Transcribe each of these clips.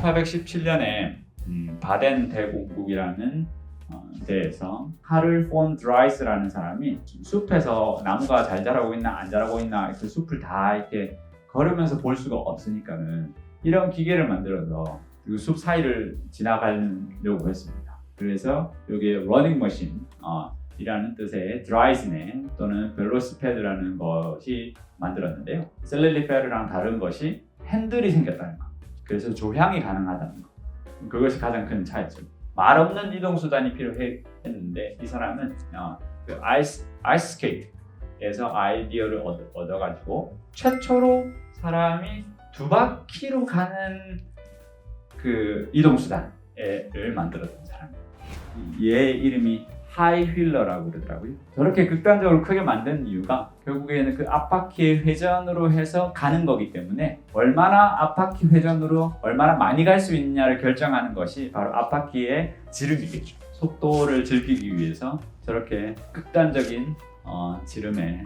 1817년에 바덴 대공국이라는 데에서 카를 폰 드라이스라는 사람이 숲에서 나무가 잘 자라고 있나 안 자라고 있나 그 숲을 다 이렇게 걸으면서 볼 수가 없으니까는 이런 기계를 만들어서 그 숲 사이를 지나가려고 했습니다. 그래서 여기에 러닝 머신 이라는 뜻의 드라이즈네 또는 벨로시패드라는 것이 만들었는데요. 셀렐리페르랑 다른 것이 핸들이 생겼다는 것. 그래서 조향이 가능하다는 것. 그것이 가장 큰 차이점. 말 없는 이동 수단이 필요했는데 이 사람은 그 아이스 스케이트에서 아이디어를 얻어가지고 최초로 사람이 2바퀴로 가는 그 이동 수단을 만들었던 사람입니다. 얘 이름이 하이 휠러라고 그러더라고요. 저렇게 극단적으로 크게 만든 이유가 결국에는 그 앞바퀴의 회전으로 해서 가는 거기 때문에 얼마나 앞바퀴 회전으로 얼마나 많이 갈 수 있느냐를 결정하는 것이 바로 앞바퀴의 지름이겠죠. 속도를 즐기기 위해서 저렇게 극단적인 지름의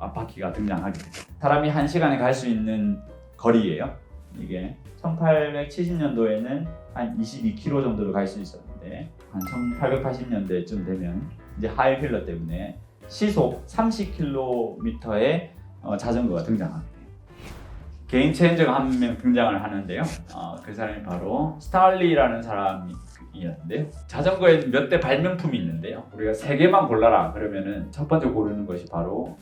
앞바퀴가 등장하게 됩니다. 사람이 1시간에 갈 수 있는 거리예요. 이게 1870년도에는 한 22km 정도로 갈 수 있었는데 한 1880년대쯤 되면 이제 하이 휠러 때문에 시속 30km의 자전거가 등장하게 돼요. 개인 체인저가 한 명 등장을 하는데요. 그 사람이 바로 스탈리라는 사람이었는데요. 자전거에 몇 대 발명품이 있는데요. 우리가 3개만 골라라 그러면은 첫 번째 고르는 것이 바로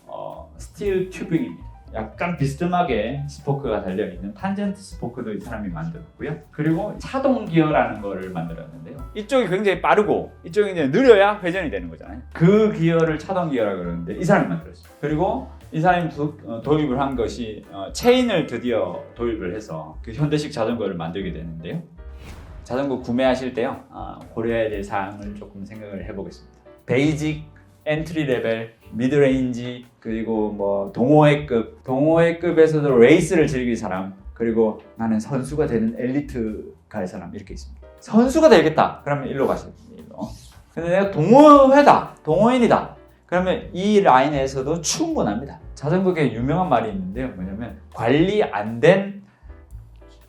스틸 튜빙입니다. 약간 비스듬하게 스포크가 달려있는 탄젠트 스포크도 이 사람이 만들었고요. 그리고 차동 기어라는 거를 만들었는데요. 이쪽이 굉장히 빠르고 이쪽이 이제 느려야 회전이 되는 거잖아요. 그 기어를 차동 기어라고 그러는데 이 사람이 만들었어요. 그리고 이 사람이 도입을 한 것이 체인을 드디어 도입을 해서 그 현대식 자전거를 만들게 되는데요. 자전거 구매하실 때요 고려해야 될 사항을 조금 생각을 해보겠습니다. 베이직, 엔트리 레벨, 미드레인지, 그리고 뭐 동호회급에서도 레이스를 즐길 사람, 그리고 나는 선수가 되는 엘리트 갈 사람 이렇게 있습니다. 선수가 되겠다 그러면 일로 가셔야 됩니다. 근데 내가 동호인이다 그러면 이 라인에서도 충분합니다. 자전거계 유명한 말이 있는데요. 뭐냐면 관리 안 된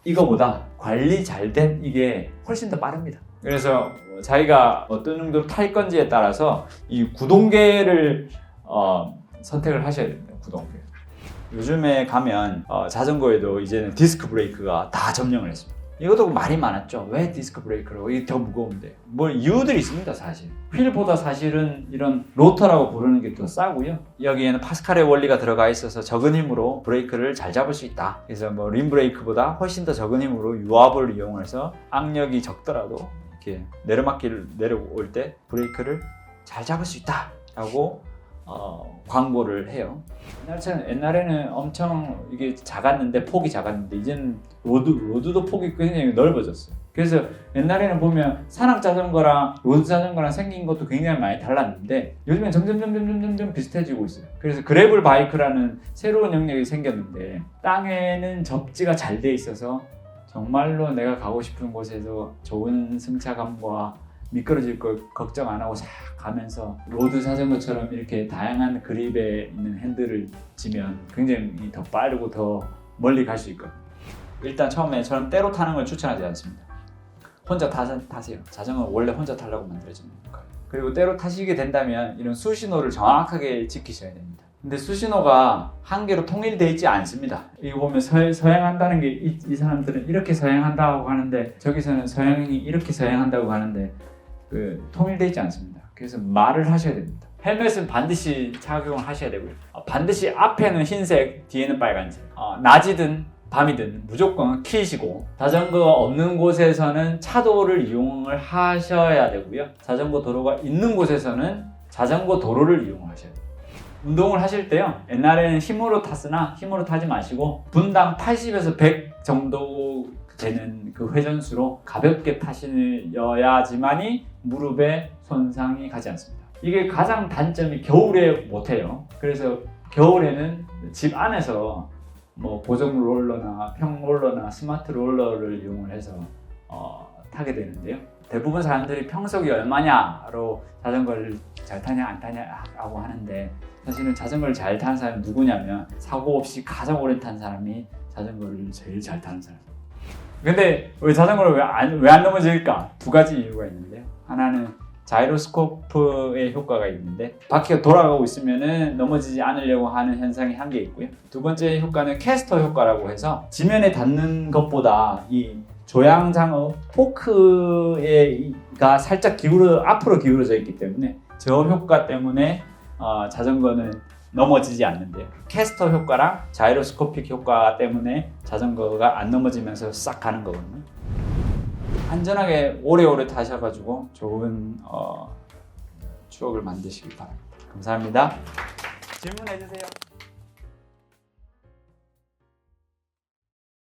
이거보다 관리 잘 된 이게 훨씬 더 빠릅니다. 그래서 자기가 어떤 정도로 탈 건지에 따라서 이 구동계를 선택을 하셔야 됩니다. 구동계. 요즘에 가면 자전거에도 이제는 디스크 브레이크가 다 점령을 했습니다. 이것도 말이 많았죠. 왜 디스크 브레이크로? 이게 더 무거운데. 뭐 이유들이 있습니다, 사실. 휠보다 사실은 이런 로터라고 부르는 게 더 싸고요. 여기에는 파스칼의 원리가 들어가 있어서 적은 힘으로 브레이크를 잘 잡을 수 있다. 그래서 뭐 림 브레이크보다 훨씬 더 적은 힘으로 유압을 이용해서 악력이 적더라도 이렇게 내리막길을 내려올 때 브레이크를 잘 잡을 수 있다라고 광고를 해요. 옛날에는 엄청 이게 폭이 작았는데 이제는 로드도 폭이 굉장히 넓어졌어요. 그래서 옛날에는 보면 산악 자전거랑 로드 자전거랑 생긴 것도 굉장히 많이 달랐는데 요즘엔 점점 비슷해지고 있어요. 그래서 그래블 바이크라는 새로운 영역이 생겼는데 땅에는 접지가 잘 돼 있어서 정말로 내가 가고 싶은 곳에서 좋은 승차감과 미끄러질 걸 걱정 안 하고 싹 가면서 로드 자전거처럼 이렇게 다양한 그립에 있는 핸들을 지면 굉장히 더 빠르고 더 멀리 갈 수 있거든요. 일단 처음에 저는 때로 타는 걸 추천하지 않습니다. 혼자 타세요. 자전거는 원래 혼자 타려고 만들어진 거예요. 그리고 때로 타시게 된다면 이런 수신호를 정확하게 지키셔야 됩니다. 근데 수신호가 한 개로 통일되어 있지 않습니다. 이거 보면 서행한다는 게 이 사람들은 이렇게 서행한다고 하는데 저기서는 서행이 이렇게 서행한다고 하는데 통일되어 있지 않습니다. 그래서 말을 하셔야 됩니다. 헬멧은 반드시 착용을 하셔야 되고요. 반드시 앞에는 흰색, 뒤에는 빨간색. 낮이든 밤이든 무조건 키시고 자전거가 없는 곳에서는 차도를 이용을 하셔야 되고요. 자전거 도로가 있는 곳에서는 자전거 도로를 이용하셔야 돼요. 운동을 하실 때요. 옛날에는 힘으로 탔으나 힘으로 타지 마시고 분당 80에서 100 정도 되는 그 회전수로 가볍게 타시어야지만이 무릎에 손상이 가지 않습니다. 이게 가장 단점이 겨울에 못해요. 그래서 겨울에는 집 안에서 뭐 고정 롤러나 평 롤러나 스마트 롤러를 이용을 해서 타게 되는데요. 대부분 사람들이 평속이 얼마냐로 자전거를 잘 타냐 안 타냐라고 하는데 사실은 자전거를 잘 타는 사람이 누구냐면 사고 없이 가장 오래 탄 사람이 자전거를 제일 잘 타는 사람입니다. 근데 왜 자전거를 왜 안 넘어질까? 두 가지 이유가 있는데요. 하나는 자이로스코프의 효과가 있는데 바퀴가 돌아가고 있으면은 넘어지지 않으려고 하는 현상이 한 개 있고요. 두 번째 효과는 캐스터 효과라고 해서 지면에 닿는 것보다 이 조향장어 포크가 살짝 앞으로 기울어져 있기 때문에 저 효과 때문에 자전거는 넘어지지 않는데요. 캐스터 효과랑 자이로스코픽 효과 때문에 자전거가 안 넘어지면서 싹 가는 거거든요. 안전하게 오래오래 타셔가지고 좋은 추억을 만드시기 바랍니다. 감사합니다. 질문해 주세요.